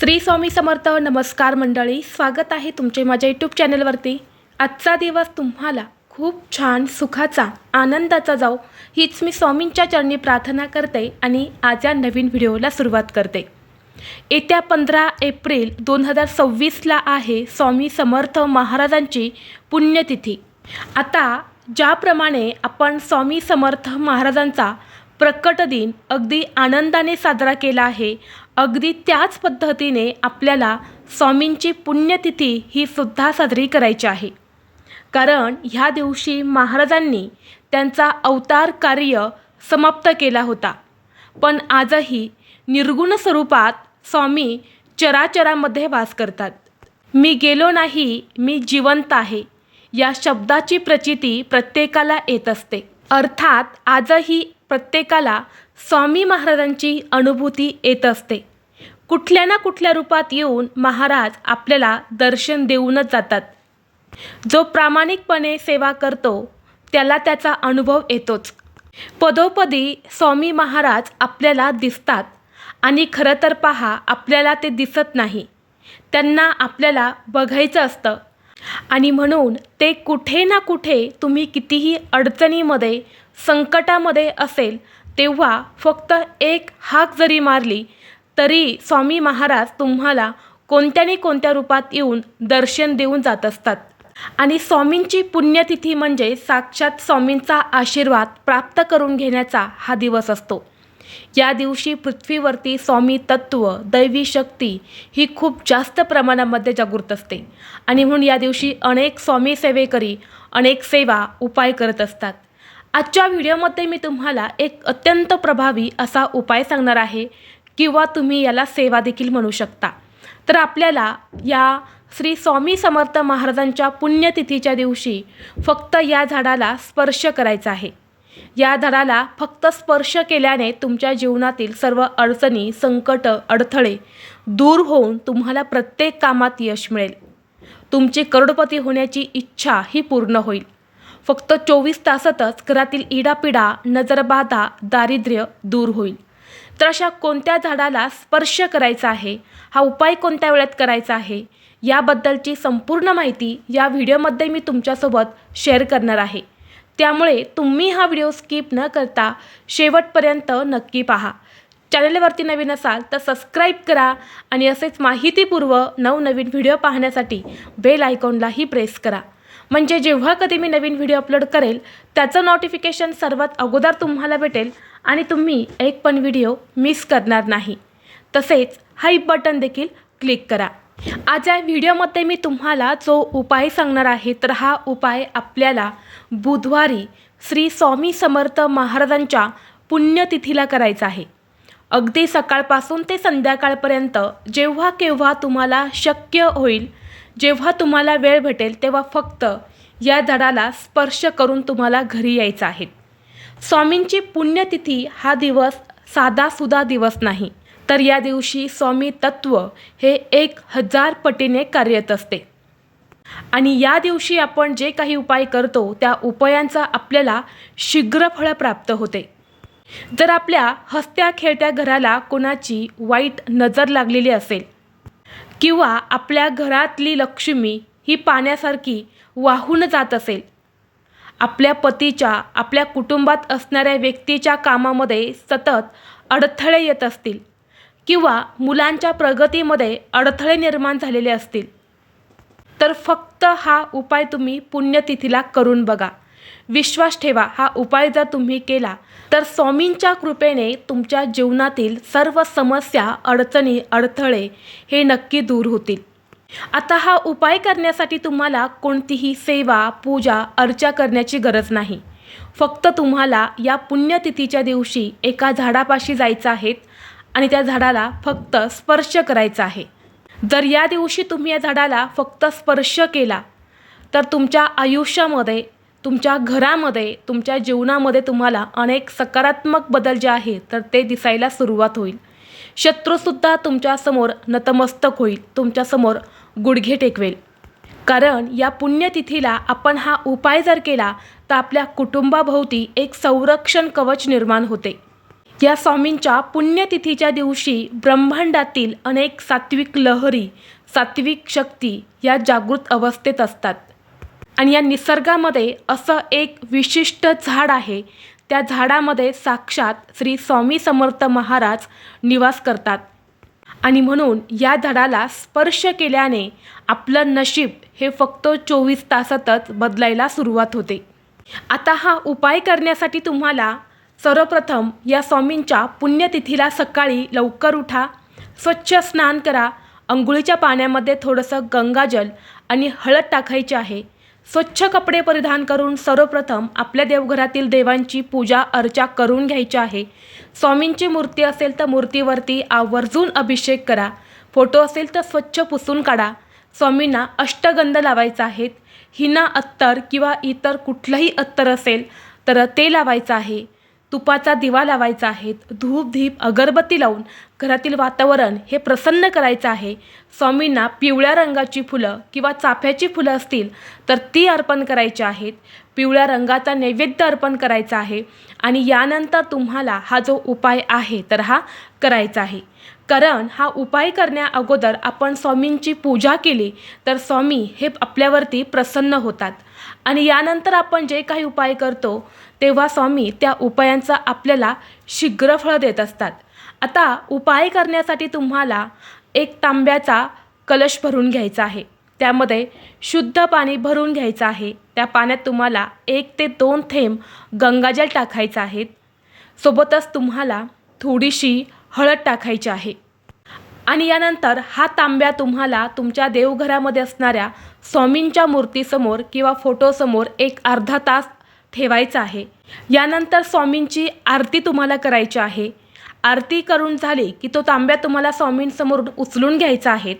श्री स्वामी समर्थ. नमस्कार मंडळी, स्वागत आहे तुमचे माझ्या यूट्यूब चॅनलवरती. आजचा दिवस तुम्हाला खूप छान सुखाचा आनंदाचा जाऊ हीच मी स्वामींच्या चरणी प्रार्थना करते आणि आज या नवीन व्हिडिओला सुरुवात करते. येत्या 15 एप्रिल 2026ला आहे स्वामी समर्थ महाराजांची पुण्यतिथी. आता ज्याप्रमाणे आपण स्वामी समर्थ महाराजांचा प्रकट दिन अगदी आनंदाने साजरा केला आहे, अगदी त्याच पद्धतीने आपल्याला स्वामींची पुण्यतिथी ही सुद्धा साजरी करायची आहे. कारण ह्या दिवशी महाराजांनी त्यांचा अवतार कार्य समाप्त केला होता. पण आजही निर्गुण स्वरूपात स्वामी चराचरामध्ये वास करतात. मी गेलो नाही, मी जिवंत आहे या शब्दाची प्रचिती प्रत्येकाला येत असते. अर्थात आजही प्रत्येकाला स्वामी महाराजांची अनुभूती येत असते. कुठल्या ना कुठल्या रूपात येऊन महाराज आपल्याला दर्शन देऊनच जातात. जो प्रामाणिकपणे सेवा करतो त्याला त्याचा अनुभव येतोच. पदोपदी स्वामी महाराज आपल्याला दिसतात आणि खरं तर पहा, आपल्याला ते दिसत नाही. त्यांना आपल्याला बघायचं असतं आणि म्हणून ते कुठे ना कुठे तुम्ही कितीही अडचणीमध्ये संकटामध्ये असेल तेव्हा फक्त एक हाक जरी मारली तरी स्वामी महाराज तुम्हाला कोणत्याने कोणत्या रूपात येऊन दर्शन देऊन जात असतात. आणि स्वामींची पुण्यतिथी म्हणजे साक्षात स्वामींचा आशीर्वाद प्राप्त करून घेण्याचा हा दिवस असतो. या दिवशी पृथ्वीवरती स्वामी तत्व, दैवी शक्ती ही खूप जास्त प्रमाणामध्ये जागृत असते आणि म्हणून या दिवशी अनेक स्वामी सेवेकरी अनेक सेवा उपाय करत असतात. आजच्या व्हिडिओमध्ये मी तुम्हाला एक अत्यंत प्रभावी असा उपाय सांगणार आहे किंवा तुम्ही याला सेवा देखील म्हणू शकता. तर आपल्याला या श्री स्वामी समर्थ महाराजांच्या पुण्यतिथीच्या दिवशी फक्त या झाडाला स्पर्श करायचा आहे. या झाडाला फक्त स्पर्श केल्याने तुमच्या जीवनातील सर्व अडचणी, संकट, अडथळे दूर होऊन तुम्हाला प्रत्येक कामात यश मिळेल. तुमची करोडपती होण्याची इच्छा ही पूर्ण होईल. फक्त 24 तासातच घरातील इडापिडा, नजरबाधा, दारिद्र्य दूर होईल. तर अशा कोणत्या झाडाला स्पर्श करायचा आहे, हा उपाय कोणत्या वेळेत करायचा आहे, याबद्दलची संपूर्ण माहिती या व्हिडिओमध्ये मी तुमच्यासोबत शेअर करणार आहे. त्यामुळे तुम्ही हा व्हिडिओ स्किप न करता शेवटपर्यंत नक्की पहा. चॅनलवरती नवीन असाल तर सबस्क्राईब करा आणि असेच माहितीपूर्व नवनवीन व्हिडिओ पाहण्यासाठी बेल आयकॉनलाही प्रेस करा. म्हणजे जेव्हा कधी मी नवीन व्हिडिओ अपलोड करेल त्याचं नोटिफिकेशन सर्वात अगोदर तुम्हाला भेटेल आणि तुम्ही एक पण व्हिडिओ मिस करणार नाही. तसेच हाईप बटन देखील क्लिक करा. आज या व्हिडिओमध्ये मी तुम्हाला जो उपाय सांगणार आहे तर हा उपाय आपल्याला बुधवारी श्री स्वामी समर्थ महाराजांच्या पुण्यतिथीला करायचा आहे. अगदी सकाळपासून ते संध्याकाळपर्यंत जेव्हा केव्हा तुम्हाला शक्य होईल, जेव्हा तुम्हाला वेळ भेटेल तेव्हा फक्त या झाडाला स्पर्श करून तुम्हाला घरी यायचं आहे. स्वामींची पुण्यतिथी हा दिवस साधासुधा दिवस नाही, तर या दिवशी स्वामी तत्व हे 1000 पटीने कार्यरत असते. आणि या दिवशी आपण जे काही उपाय करतो त्या उपायांचा आपल्याला शीघ्र फळ प्राप्त होते. जर आपल्या हसत्या खेळत्या घराला कोणाची वाईट नजर लागलेली असेल किंवा आपल्या घरातली लक्ष्मी ही पाण्यासारखी वाहून जात असेल, आपल्या पतीच्या, आपल्या कुटुंबात असणाऱ्या व्यक्तीच्या कामामध्ये सतत अडथळे येत असतील किंवा मुलांच्या प्रगतीमध्ये अडथळे निर्माण झालेले असतील, तर फक्त हा उपाय तुम्ही पुण्यतिथीला करून बघा. विश्वास ठेवा, हा उपाय जर तुम्ही केला तर स्वामींच्या कृपेने तुमच्या जीवनातील सर्व समस्या, अडचणी, अडथळे हे नक्की दूर होतील. आता हा उपाय करण्यासाठी तुम्हाला कोणतीही सेवा, पूजा, अर्चा करण्याची गरज नाही. फक्त तुम्हाला या पुण्यतिथीच्या दिवशी एका झाडापाशी जायचं आहे आणि त्या झाडाला फक्त स्पर्श करायचा आहे. जर या दिवशी तुम्ही या झाडाला फक्त स्पर्श केला तर तुमच्या आयुष्यामध्ये, तुमच्या घरामध्ये, तुमच्या जीवनामध्ये तुम्हाला अनेक सकारात्मक बदल जे आहेत तर ते दिसायला सुरुवात होईल. शत्रूसुद्धा तुमच्यासमोर नतमस्तक होईल, तुमच्यासमोर गुडघे टेकवेल. कारण या पुण्यतिथीला आपण हा उपाय जर केला तर आपल्या कुटुंबाभोवती एक संरक्षण कवच निर्माण होते. या स्वामींच्या पुण्यतिथीच्या दिवशी ब्रह्मांडातील अनेक सात्विक लहरी, सात्विक शक्ती या जागृत अवस्थेत असतात आणि या निसर्गामध्ये असं एक विशिष्ट झाड आहे. त्या झाडामध्ये साक्षात श्री स्वामी समर्थ महाराज निवास करतात आणि म्हणून या झाडाला स्पर्श केल्याने आपलं नशीब हे फक्त 24 तासातच बदलायला सुरुवात होते. आता हा उपाय करण्यासाठी तुम्हाला सर्वप्रथम या स्वामींच्या पुण्यतिथीला सकाळी लवकर उठा, स्वच्छ स्नान करा, अंघोळीच्या पाण्यामध्ये थोडंसं गंगाजल आणि हळद टाकायची आहे. स्वच्छ कपडे परिधान करून सर्वप्रथम आपल्या देवघरातील देवांची पूजा अर्चा करून घ्यायची आहे. स्वामींची मूर्ती असेल तर मूर्तीवरती आवर्जून अभिषेक करा. फोटो असेल तर स्वच्छ पुसून काढा. स्वामींना अष्टगंध लावायचा आहे. हिना अत्तर किंवा इतर कुठलंही अत्तर असेल तर ते लावायचं आहे. तुपाचा दिवा लावायचा आहे. धूप दीप अगरबत्ती लावून घरातील वातावरण हे प्रसन्न करायचं आहे. स्वामींना पिवळ्या रंगाची फुलं किंवा चाफ्याची फुलं असतील तर ती अर्पण करायची आहेत. पिवळ्या रंगाचा नैवेद्य अर्पण करायचा आहे आणि यानंतर तुम्हाला हा जो उपाय आहे तर हा करायचा आहे. कारण हा उपाय करण्या अगोदर आपण स्वामींची पूजा केली तर स्वामी हे आपल्यावरती प्रसन्न होतात आणि यानंतर आपण जे काही उपाय करतो तेव्हा स्वामी त्या उपायांचा आपल्याला शीघ्र फळ देत असतात. आता उपाय करण्यासाठी तुम्हाला एक तांब्याचा कलश भरून घ्यायचा आहे. त्यामध्ये शुद्ध पाणी भरून घ्यायचं आहे. त्या पाण्यात तुम्हाला 1 ते 2 थेंब गंगाजल टाकायचं आहे. सोबतच तुम्हाला थोडीशी हळद टाकायची आहे आणि यानंतर हा तांब्या तुम्हाला तुमच्या देवघरामध्ये असणाऱ्या स्वामींच्या मूर्तीसमोर किंवा फोटोसमोर एक अर्धा तास ठेवायचा आहे. यानंतर स्वामींची आरती तुम्हाला करायची आहे. आरती करून झाली की तो तांब्या तुम्हाला स्वामींसमोर उचलून घ्यायचा आहे.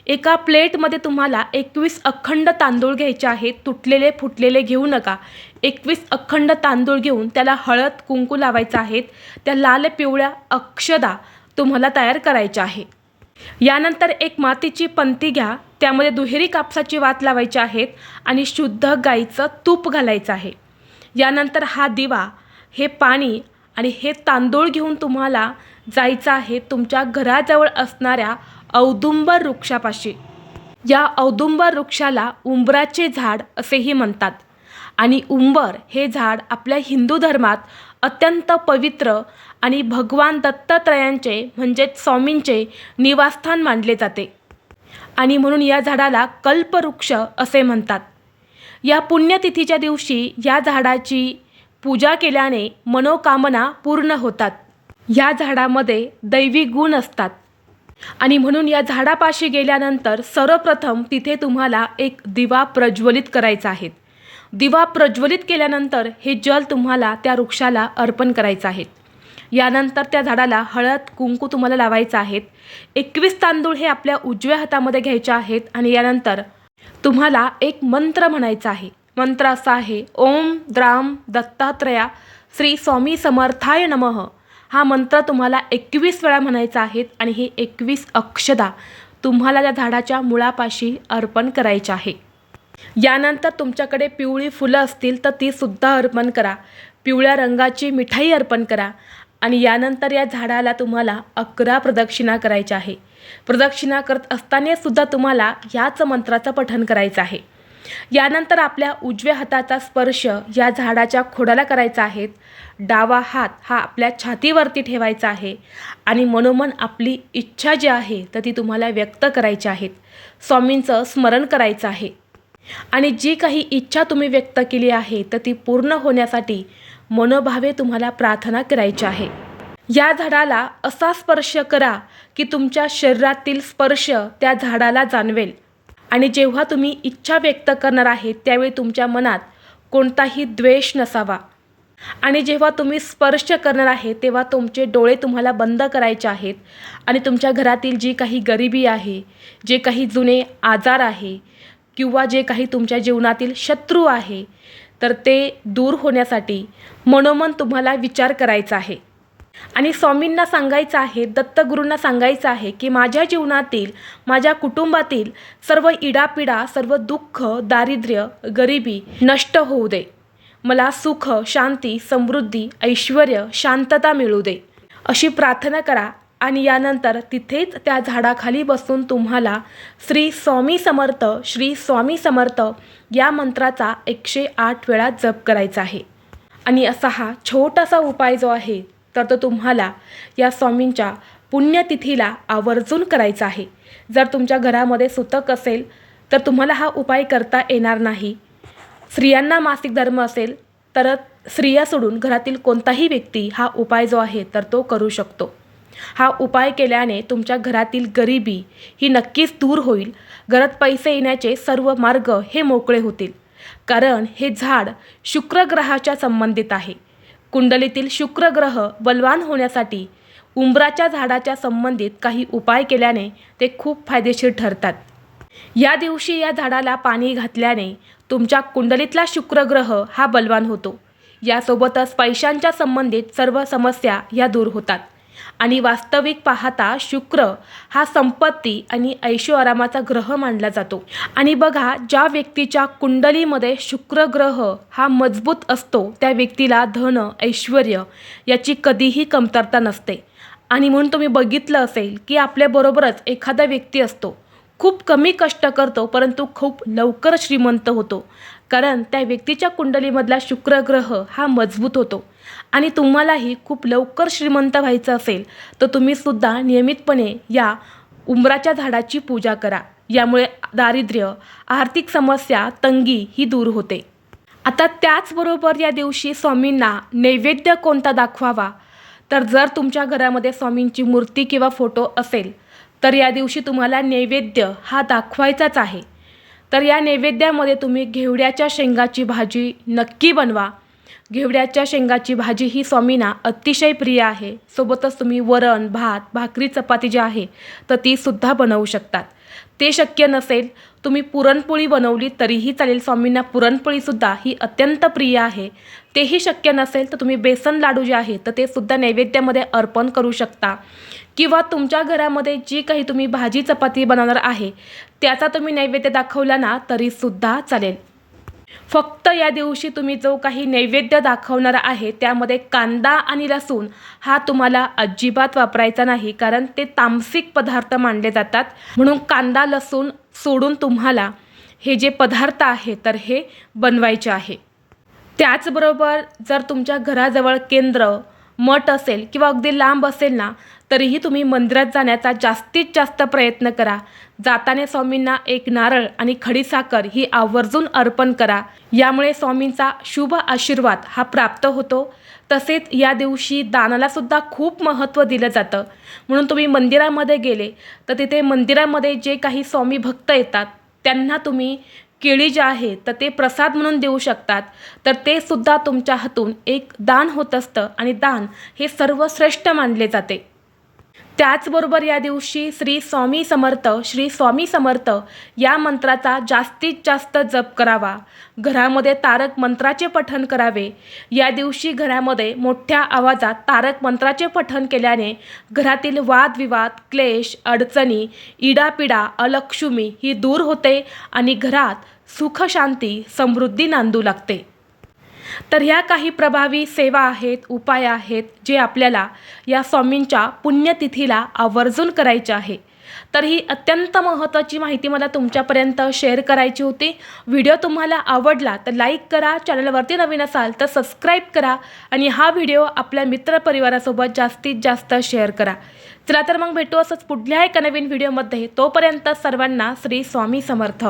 एका प्लेटमध्ये तुम्हाला 21 अखंड तांदूळ घ्यायचे आहेत. तुटलेले फुटलेले घेऊ नका. 21 अखंड तांदूळ घेऊन त्याला हळद कुंकू लावायचं आहे. त्या लाल पिवळ्या अक्षदा तुम्हाला तयार करायच्या आहे. यानंतर एक मातीची पंती घ्या. त्यामध्ये दुहेरी कापसाची वात लावायची आहेत आणि शुद्ध गाईचं तूप घालायचं आहे. यानंतर हा दिवा, हे पाणी आणि हे तांदूळ घेऊन तुम्हाला जायचं आहे तुमच्या घराजवळ असणाऱ्या औदुंबर वृक्षापाशी. या औदुंबर वृक्षाला उंबराचे झाड असेही म्हणतात आणि उंबर हे झाड आपल्या हिंदू धर्मात अत्यंत पवित्र आणि भगवान दत्तात्रयांचे म्हणजेच स्वामींचे निवासस्थान मानले जाते आणि म्हणून या झाडाला कल्पवृक्ष असे म्हणतात. या पुण्यतिथीच्या दिवशी या झाडाची पूजा केल्याने मनोकामना पूर्ण होतात. या झाडामध्ये दैवी गुण असतात आणि म्हणून या झाडापाशी गेल्यानंतर सर्वप्रथम तिथे तुम्हाला एक दिवा प्रज्वलित करायचा आहे. दिवा प्रज्वलित केल्यानंतर हे जल तुम्हाला त्या वृक्षाला अर्पण करायचं आहे. यानंतर त्या झाडाला हळद कुंकू तुम्हाला लावायचं आहे. 21 तांदूळ हे आपल्या उजव्या हातामध्ये घ्यायचे आहेत आणि यानंतर तुम्हाला एक मंत्र म्हणायचा आहे. मंत्र असा आहे, ओम द्राम दत्तात्रया श्री स्वामी समर्थाय नमः. हा मंत्र तुम्हाला 21 वेळा म्हणायचा आहे आणि हे 21 अक्षदा तुम्हाला त्या झाडाच्या मुळापाशी अर्पण करायच्या आहे. यानंतर तुमच्याकडे पिवळी फुलं असतील तर ती सुद्धा अर्पण करा. पिवळ्या रंगाची मिठाई अर्पण करा आणि यानंतर या झाडाला तुम्हाला 11 प्रदक्षिणा करायच्या आहे. प्रदक्षिणा करत असताना सुद्धा तुम्हाला याच मंत्राचं पठण करायचं आहे. यानंतर आपल्या उजव्या हाताचा स्पर्श या झाडाच्या खोडाला करायचा आहे. डावा हात हा आपल्या छातीवरती ठेवायचा आहे आणि मनोमन आपली इच्छा जी आहे तर ती तुम्हाला व्यक्त करायची आहे. स्वामींचं स्मरण करायचं आहे आणि जी काही इच्छा तुम्ही व्यक्त केली आहे तर ती पूर्ण होण्यासाठी मनोभावे तुम्हाला प्रार्थना करायची आहे. या झाडाला असा स्पर्श करा की तुमच्या शरीरातील स्पर्श त्या झाडाला जाणवेल आणि जेव्हा तुम्ही इच्छा व्यक्त करणार आहे त्यावेळी तुमच्या मनात कोणताही द्वेष नसावा आणि जेव्हा तुम्ही स्पर्श करणार आहे तेव्हा तुमचे डोळे तुम्हाला बंद करायचे आहेत आणि तुमच्या घरातील जी काही गरिबी आहे, जे काही जुने आजार आहे किंवा जे काही तुमच्या जीवनातील शत्रू आहे तर ते दूर होण्यासाठी मनोमन तुम्हाला विचार करायचा आहे आणि स्वामींना सांगायचं आहे, दत्तगुरूंना सांगायचं आहे की माझ्या जीवनातील, माझ्या कुटुंबातील सर्व इडापिडा, सर्व दुःख, दारिद्र्य, गरिबी नष्ट होऊ दे. मला सुख, शांती, समृद्धी, ऐश्वर्य, शांतता मिळू दे. अशी प्रार्थना करा आणि यानंतर तिथेच त्या झाडाखाली बसून तुम्हाला श्री स्वामी समर्थ, श्री स्वामी समर्थ या मंत्राचा 108 वेळा जप करायचा आहे. आणि असा हा छोटासा उपाय जो आहे तर तो तुम्हाला या स्वामींच्या पुण्यतिथीला आवर्जून करायचा आहे. जर तुमच्या घरामध्ये सुतक असेल तर तुम्हाला हा उपाय करता येणार नाही. स्त्रियांना मासिक धर्म असेल तर स्त्रिया सोडून घरातील कोणताही व्यक्ती हा उपाय जो आहे तर तो करू शकतो. हा उपाय केल्याने तुमच्या घरातील गरिबी ही नक्कीच दूर होईल. घरात पैसे येण्याचे सर्व मार्ग हे मोकळे होतील. कारण हे झाड शुक्र ग्रहाच्या संबंधित आहे. कुंडलीतील शुक्र ग्रह बलवान होण्यासाठी उंबराच्या झाडाच्या संबंधित काही उपाय केल्याने ते खूप फायदेशीर ठरतात. या दिवशी या झाडाला पाणी घातल्याने तुमच्या कुंडलीतला शुक्र ग्रह हा बलवान होतो. यासोबतच पैशांच्या संबंधित सर्व समस्या या दूर होतात. आणि वास्तविक पाहता शुक्र हा संपत्ती आणि ऐशोआरामाचा ग्रह मानला जातो. आणि बघा, ज्या व्यक्तीच्या कुंडलीमध्ये शुक्र ग्रह हा मजबूत असतो त्या व्यक्तीला धन, ऐश्वर्य याची कधीही कमतरता नसते. आणि म्हणून तुम्ही बघितलं असेल की आपल्याबरोबरच एखादा व्यक्ती असतो, खूप कमी कष्ट करतो परंतु खूप लवकर श्रीमंत होतो. कारण त्या व्यक्तीच्या कुंडलीमधला शुक्र ग्रह हा मजबूत होतो. आणि तुम्हालाही खूप लवकर श्रीमंत व्हायचं असेल तर तुम्हीसुद्धा नियमितपणे या उंबराच्या झाडाची पूजा करा. यामुळे दारिद्र्य, आर्थिक समस्या, तंगी ही दूर होते. आता त्याचबरोबर या दिवशी स्वामींना नैवेद्य कोणता दाखवावा, तर जर तुमच्या घरामध्ये स्वामींची मूर्ती किंवा फोटो असेल तर या दिवशी तुम्हाला नैवेद्य हा दाखवायचाच आहे. तर या नैवेद्यामध्ये तुम्ही घेवड्याच्या शेंगाची भाजी नक्की बनवा. घेवड्याच्या शेंगाची भाजी ही स्वामींना अतिशय प्रिय आहे. सोबतच तुम्ही वरण, भात, भाकरी, चपाती जी आहे तर तीसुद्धा बनवू शकतात. ते शक्य नसेल तुम्ही पुरणपोळी बनवली तरीही चालेल. स्वामींना पुरणपोळीसुद्धा ही अत्यंत प्रिय आहे. तेही शक्य नसेल तर तुम्ही बेसन लाडू जे आहे तर ते सुद्धा नैवेद्यामध्ये अर्पण करू शकता. किंवा तुमच्या घरामध्ये जी काही तुम्ही भाजी चपाती बनवणार आहे त्याचा तुम्ही नैवेद्य दाखवला ना तरीसुद्धा चालेल. फक्त या दिवशी तुम्ही जो काही नैवेद्य दाखवणार आहे त्यामध्ये कांदा आणि लसूण हा तुम्हाला अजिबात वापरायचा नाही. कारण ते तामसिक पदार्थ मानले जातात. म्हणून कांदा लसूण सोडून तुम्हाला हे जे पदार्थ आहे तर हे बनवायचे आहे. त्याचबरोबर जर तुमच्या घराजवळ केंद्र, मठ असेल किंवा अगदी लांब असेल ना तरीही तुम्ही मंदिरात जाण्याचा जास्तीत जास्त प्रयत्न करा. जाताना स्वामींना एक नारळ आणि खडीसाखर ही आवर्जून अर्पण करा. यामुळे स्वामींचा शुभ आशीर्वाद हा प्राप्त होतो. तसेच या दिवशी दानाला सुद्धा खूप महत्त्व दिलं जातं. म्हणून तुम्ही मंदिरामध्ये गेले तर तिथे मंदिरामध्ये जे काही स्वामी भक्त येतात त्यांना तुम्ही केळी जे आहे तर ते प्रसाद म्हणून देऊ शकतात. तर ते सुद्धा तुमच्या हातून एक दान होत असतं आणि दान हे सर्वश्रेष्ठ मानले जाते. त्याचबरोबर या दिवशी श्री स्वामी समर्थ, श्री स्वामी समर्थ या मंत्राचा जास्तीत जास्त जप करावा. घरामध्ये तारक मंत्राचे पठण करावे. या दिवशी घरामध्ये मोठ्या आवाजात तारक मंत्राचे पठण केल्याने घरातील वादविवाद, क्लेश, अडचणी, इडापिडा, अलक्ष्मी ही दूर होते आणि घरात सुख, शांती, समृद्धी नांदू लागते. तर ह्या काही प्रभावी सेवा आहेत, उपाय आहेत जे आपल्याला या स्वामींच्या पुण्यतिथीला आवर्जून करायचे आहे. तर ही अत्यंत महत्त्वाची माहिती मला तुमच्यापर्यंत शेअर करायची होती. व्हिडिओ तुम्हाला आवडला तर लाईक करा, चॅनलवरती नवीन असाल तर सबस्क्राईब करा आणि हा व्हिडिओ आपल्या मित्रपरिवारासोबत जास्तीत जास्त शेअर करा. चला तर मग भेटू असंच पुढल्या एका नवीन व्हिडिओमध्ये. तोपर्यंत सर्वांना श्री स्वामी समर्थ.